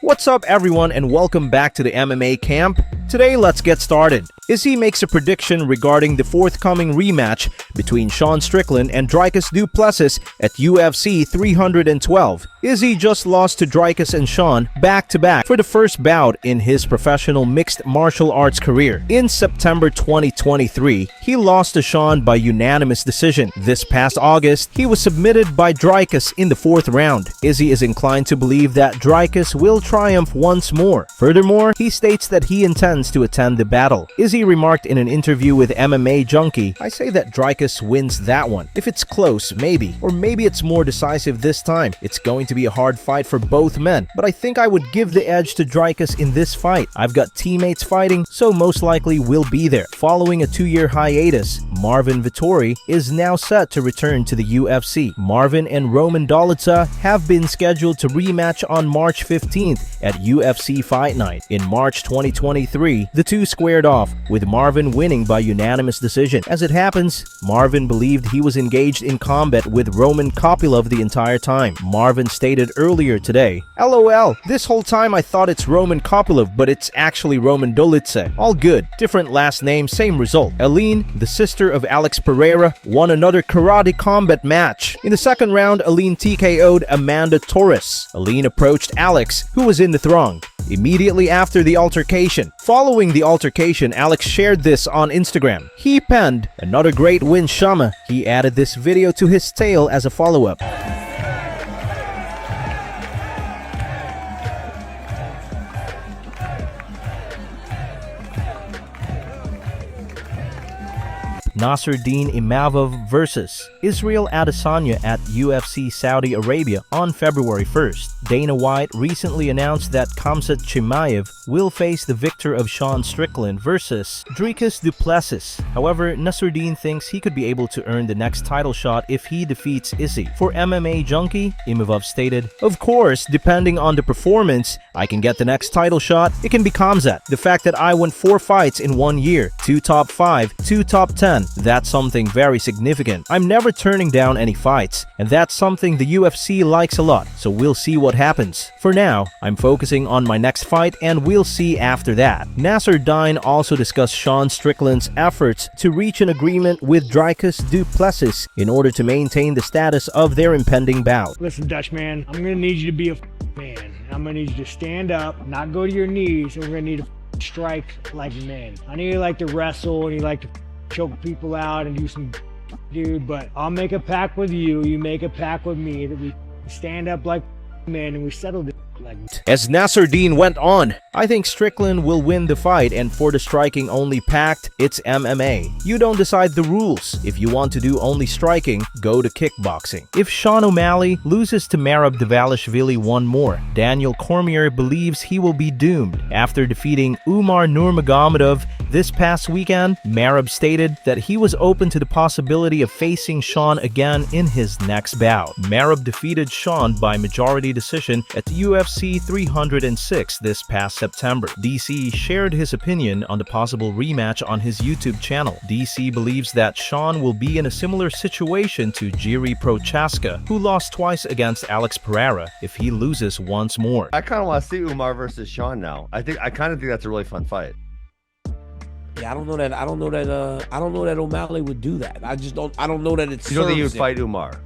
What's up everyone and welcome back to the MMA camp. Today let's get started. Izzy makes a prediction regarding the forthcoming rematch between Sean Strickland and Du Plessis at UFC 312. Izzy just lost to Dricus and Sean back-to-back for the first bout in his professional mixed martial arts career. In September 2023, he lost to Sean by unanimous decision. This past August, he was submitted by Dricus in the 4th round. Izzy is inclined to believe that Dricus will triumph once more. Furthermore, he states that he intends to attend the battle. Izzy remarked in an interview with MMA Junkie, "I say that Dricus wins that one. If it's close, maybe. Or maybe it's more decisive this time. It's going to be a hard fight for both men. But I think I would give the edge to Dricus in this fight. I've got teammates fighting, so most likely we'll be there." Following a 2-year hiatus, Marvin Vettori is now set to return to the UFC. Marvin and Roman Dolidze have been scheduled to rematch on March 15th at UFC Fight Night. In March 2023, the two squared off, with Marvin winning by unanimous decision. As it happens, Marvin believed he was engaged in combat with Roman Kopylov the entire time. Marvin stated earlier today, "LOL, this whole time I thought it's Roman Kopylov, but it's actually Roman Dolidze. All good, different last name, same result." Aline, the sister of Alex Pereira, won another karate combat match. In the 2nd round, Aline TKO'd Amanda Torres. Aline approached Alex, who was in the throng, immediately after the altercation. Following the altercation, Alex shared this on Instagram. He penned, "Another great win, Shama." He added this video to his tale as a follow-up. Nassourdine Imavov versus Israel Adesanya at UFC Saudi Arabia on February 1st. Dana White recently announced that Khamzat Chimaev will face the victor of Sean Strickland versus Strickland-Du Plessis. However, Nassourdine thinks he could be able to earn the next title shot if he defeats Izzy. For MMA Junkie, Imavov stated, "Of course, depending on the performance, I can get the next title shot. It can be Khamzat. The fact that I won 4 fights in 1 year, 2 top 5, 2 top 10, that's something very significant. I'm never turning down any fights, and that's something the UFC likes a lot, so we'll see what happens. For now, I'm focusing on my next fight and we'll see after that." Nassourdine also discussed Sean Strickland's efforts to reach an agreement with Strickland-Du Plessis in order to maintain the status of their impending bout. "Listen, Dutchman, I'm gonna need you to be a man. I'm gonna need you to stand up, not go to your knees, and we're gonna need to strike like men. I know you like to wrestle and you like to choke people out and do some dude, but I'll make a pact with you, you make a pact with me, that we stand up like men and we settle this like." As Nassourdine went on, "I think Strickland will win the fight, and for the striking only pact, it's MMA. You don't decide the rules. If you want to do only striking, go to kickboxing." If Sean O'Malley loses to Dvalishvili one more, Daniel Cormier believes he will be doomed. After defeating Umar Nurmagomedov this past weekend, Merab stated that he was open to the possibility of facing Sean again in his next bout. Merab defeated Sean by majority decision at the UFC 306 this past September. DC shared his opinion on the possible rematch on his YouTube channel. DC believes that Sean will be in a similar situation to Jiri Procházka, who lost twice against Alex Pereira, if he loses once more. I kind of want to see Umar versus Sean now. I kind of think that's a really fun fight. Yeah, I don't know that O'Malley would do that. I don't know that it's. You don't think he would fight Umar?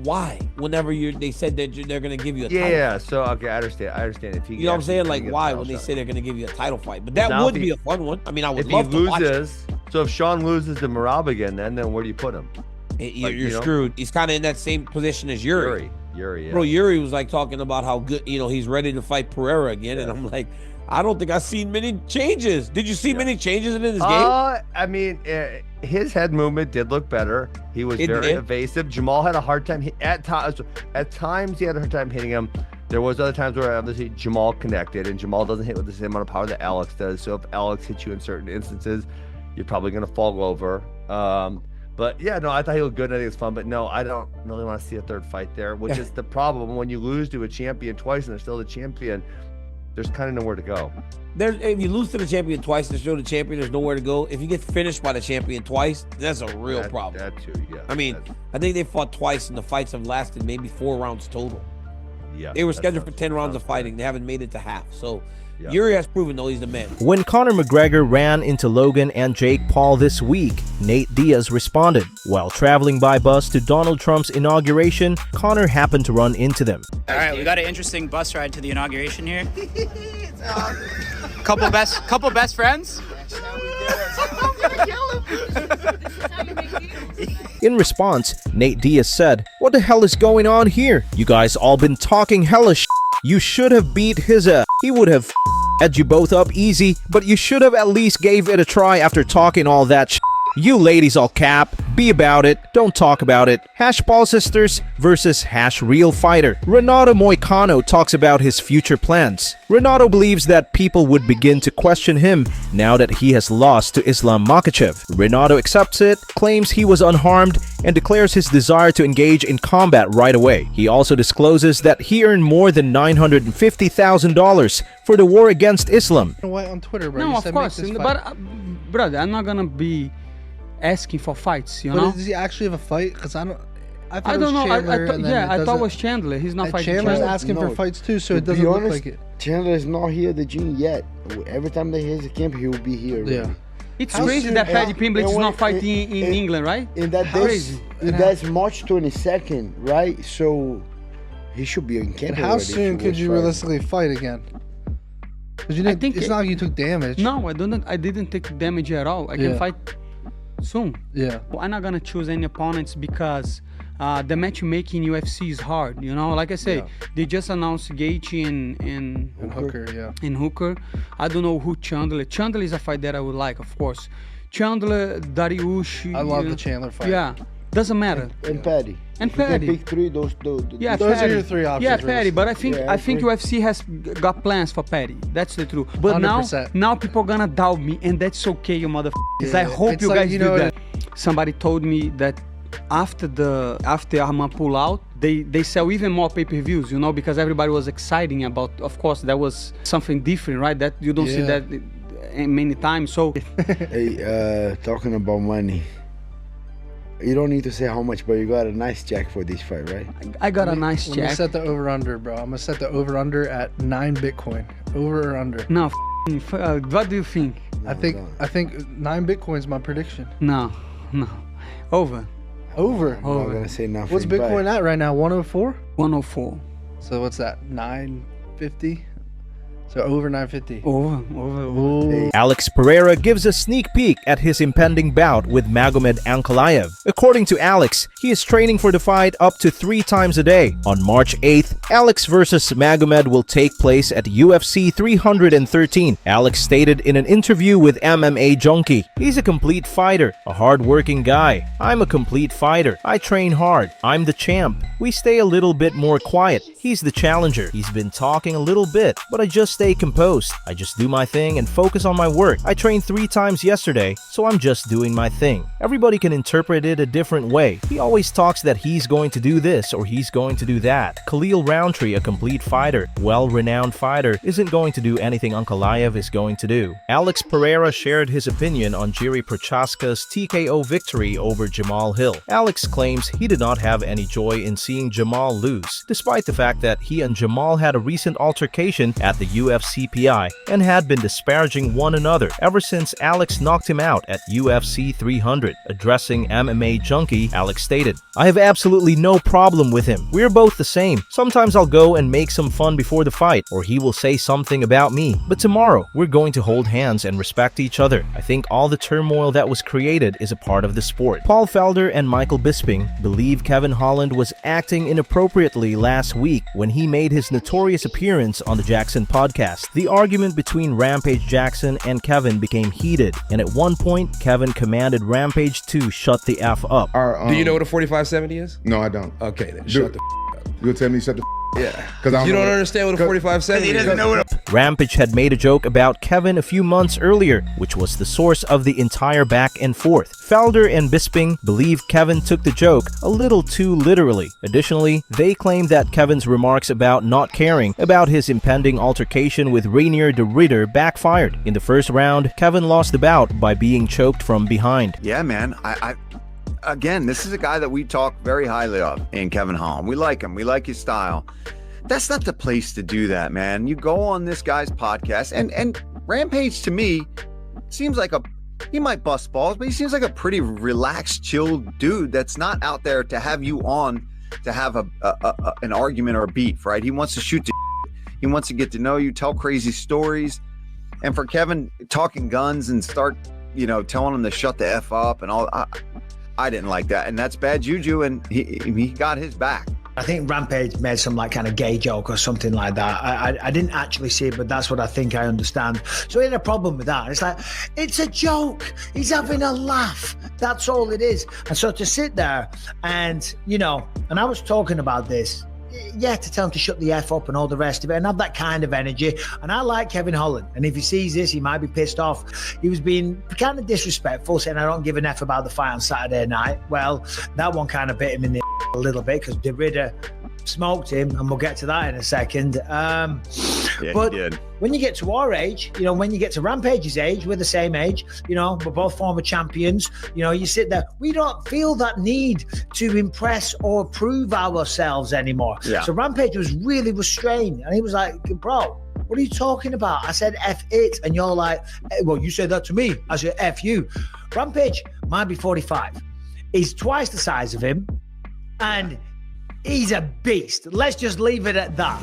Why? Whenever they said that they're going to give you a title. Yeah, so okay, I understand. If he, you know what I'm saying? Like, why when they say they're going to give you a title fight? But that would be a fun one. I mean, I would love to watch it. So if Sean loses to Merab again, then where do you put him? You're screwed. He's kind of in that same position as Yuri. Yeah. Bro, Yuri was like talking about how good, he's ready to fight Pereira again, and I'm like, I don't think I've seen many changes. Did you see many changes in his game? I mean, his head movement did look better. He was very evasive. Jamal had a hard time. At times, he had a hard time hitting him. There was other times where obviously Jamal connected, and Jamal doesn't hit with the same amount of power that Alex does. So if Alex hits you in certain instances, you're probably going to fall over. But yeah, no, I thought he looked good. I think it was fun. But no, I don't really want to see a third fight there, which is the problem. When you lose to a champion twice and they're still the champion, there's kind of nowhere to go. If you lose to the champion twice, there's still the champion, there's nowhere to go. If you get finished by the champion twice, that's a real problem. That too, yeah. I mean, I think they fought twice and the fights have lasted maybe 4 rounds total. Yeah, They were that scheduled for sounds- 10 rounds sounds of fighting. They haven't made it to half. So Yeah. Yuri has proven, though, he's the man. When Conor McGregor ran into Logan and Jake Paul this week, Nate Diaz responded. While traveling by bus to Donald Trump's inauguration, Conor happened to run into them. All right, we got an interesting bus ride to the inauguration here. couple best friends. In response, Nate Diaz said, "What the hell is going on here? You guys all been talking hella shit. You should have beat his ass. He would have had you both up easy, but you should have at least gave it a try after talking all that shit. You ladies all cap. Be about it. Don't talk about it." Paul sisters versus real fighter. Renato Moicano talks about his future plans. Renato believes that people would begin to question him now that he has lost to Islam Makhachev. Renato accepts it, claims he was unharmed, and declares his desire to engage in combat right away. He also discloses that he earned more than $950,000 for the war against Islam. White on Twitter, bro. No, You of said course, make this but fight. brother, I'm not gonna be asking for fights, you But know. does he actually have a fight? Because I don't. I thought I it don't was know. Chandler, and then I thought it doesn't- was Chandler. He's not fighting Chandler's Chandler. asking for No, fights too, so to it doesn't be look honest, like it. Chandler is not here at the gym yet. Every time that he has a camp, he will be here. Yeah. already. It's How crazy soon- that Paddy and Pimblett is when- not fighting in and- England, right? And that How that's, crazy. and And that's March 22nd, right? So he should be in camp. But how already if soon he could was you fighting. realistically fight again? Because you I didn't. think It's it- not like you took damage. No, I didn't take damage at all. I Yeah. can fight soon. Yeah. I'm not gonna choose any opponents because the matchmaking in UFC is hard. You know, like I say, they just announced Gaethje And Hooker, yeah. in Hooker. I don't know who Chandler. Chandler is a fight that I would like, of course. Chandler, Dariush. I love the Chandler fight. Yeah, doesn't matter. And Paddy. And If you can Paddy. pick three, those. Yeah, Those are Paddy. your three options, Yeah, Reese. Paddy. But I think Yeah, I I think agree. UFC has got plans for Paddy. That's the truth. But 100%. now people gonna doubt me, and that's okay, you motherfuckers. I Yeah. hope It's you like, guys you do know, that. Somebody told me that after Arman pull out, they sell even more pay-per-views, you know, because everybody was exciting about. Of course, that was something different, right? That you don't see Yeah. that many times. So Hey, talking about money. You don't need to say how much, but you got a nice check for this fight, right? I got a nice I'm gonna check. set the over/under, bro. I'm gonna set the over/under at 9 Bitcoin. Over or under? No, what do you think? I think 9 Bitcoin's my prediction. No. Over. Over. I'm not gonna say nothing. What's Bitcoin but at right now? 104. 104. So what's that? 950. So over 950. Over. Ooh. Alex Pereira gives a sneak peek at his impending bout with Magomed Ankalaev. According to Alex, he is training for the fight up to 3 times a day. On March 8th, Alex versus Magomed will take place at UFC 313. Alex stated in an interview with MMA Junkie, "He's a complete fighter, a hard-working guy. I'm a complete fighter. I train hard. I'm the champ. We stay a little bit more quiet. He's the challenger. He's been talking a little bit, but I just stay composed. I just do my thing and focus on my work. I trained 3 times yesterday, so I'm just doing my thing." Everybody can interpret it a different way. He always talks that he's going to do this or he's going to do that. Khalil Roundtree, a complete fighter, well-renowned fighter, isn't going to do anything Ankalaev is going to do. Alex Pereira shared his opinion on Jiri Procházka's TKO victory over Jamal Hill. Alex claims he did not have any joy in seeing Jamal lose, despite the fact that he and Jamal had a recent altercation at the UFC PI and had been disparaging one another ever since Alex knocked him out at UFC 300. Addressing MMA Junkie, Alex stated, "I have absolutely no problem with him. We're both the same. Sometimes I'll go and make some fun before the fight, or he will say something about me. But tomorrow, we're going to hold hands and respect each other. I think all the turmoil that was created is a part of the sport." Paul Felder and Michael Bisping believe Kevin Holland was acting inappropriately last week when he made his notorious appearance on the Jackson podcast. The argument between Rampage Jackson and Kevin became heated, and at one point, Kevin commanded Rampage to shut the F up. Do you know what a 4570 is? No, I don't. Okay, then shut the You'll tell me shut the yeah. because You don't understand what a 4570 is. He doesn't know what Rampage had made a joke about Kevin a few months earlier, which was the source of the entire back and forth. Felder and Bisping believe Kevin took the joke a little too literally. Additionally, they claim that Kevin's remarks about not caring about his impending altercation with Rainier the Ritter backfired. In the first round, Kevin lost the bout by being choked from behind. Yeah, man. Again, this is a guy that we talk very highly of in Kevin Holland. We like him. We like his style. That's not the place to do that, man. You go on this guy's podcast, and Rampage to me seems like he might bust balls, but he seems like a pretty relaxed, chill dude that's not out there to have you on to have an argument or a beef, right? He wants to shoot the he wants to get to know you, tell crazy stories. And for Kevin talking guns and start, telling him to shut the F up and all, I didn't like that. And that's bad juju, and he got his back. I think Rampage made some kind of gay joke or something like that. I didn't actually see it, but that's what I think I understand. So he had a problem with that. It's like, it's a joke. He's having a laugh. That's all it is. And so to sit there and, and I was talking about this, to tell him to shut the F up and all the rest of it and have that kind of energy. And I like Kevin Holland. And if he sees this, he might be pissed off. He was being kind of disrespectful, saying, I don't give an F about the fight on Saturday night. Well, that one kind of bit him in the a little bit because DeRidder smoked him, and we'll get to that in a second. But he did. When you get to our age, when you get to Rampage's age, we're the same age, we're both former champions, you sit there, we don't feel that need to impress or prove ourselves anymore. Yeah. So Rampage was really restrained, and he was like, bro, what are you talking about? I said F it, and you're like, well, you said that to me. I said F you. Rampage might be 45. He's twice the size of him, and he's a beast. Let's just leave it at that.